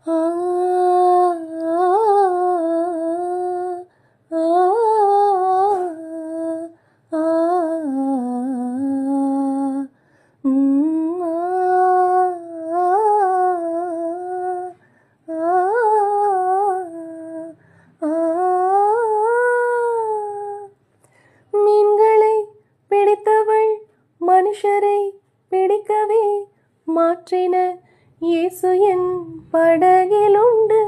ஆ ஆ ஆ மீன்களை பிடித்தவள் மனுஷரை பிடிக்கவே மாற்றின இயேசு என் படகிலுண்டு.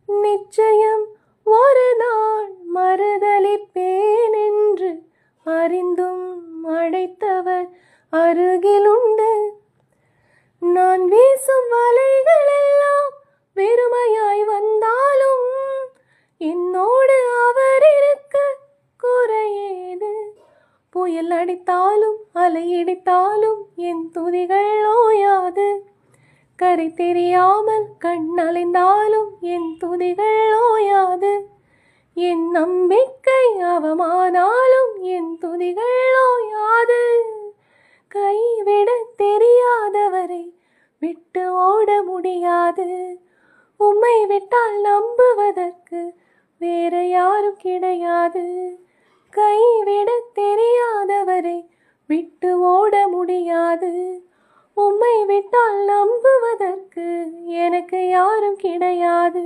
நிச்சயம் ஒரு நாள் மறுதலிப்பேன் என்று அறிந்தும் அழைத்தவர் அருகிலுண்டு. நான் வீசும் வலைகள் எல்லாம் வெறுமையாய் வந்தாலும் என்னோடு அவர் இருக்க குறையேது. புயல் அடித்தாலும் அலையடித்தாலும் என் துதிகள் ஓயாது. கரை தெரியாமல் கண்ணலைந்தாலும் என் துதிகள் ஓயாது. என் நம்பிக்கை அவமானாலும் என் துதிகள் ஓயாது. கைவிட தெரியாதவரை விட்டு ஓட முடியாது. உம்மை விட்டால் நம்புவதற்கு வேற யாரும் கிடையாது. கைவிட தெரியாதவரை விட்டு ஓட முடியாது. உம்மை விட்டால் நம்புவதற்கு எனக்கு யாரும் கிடையாது.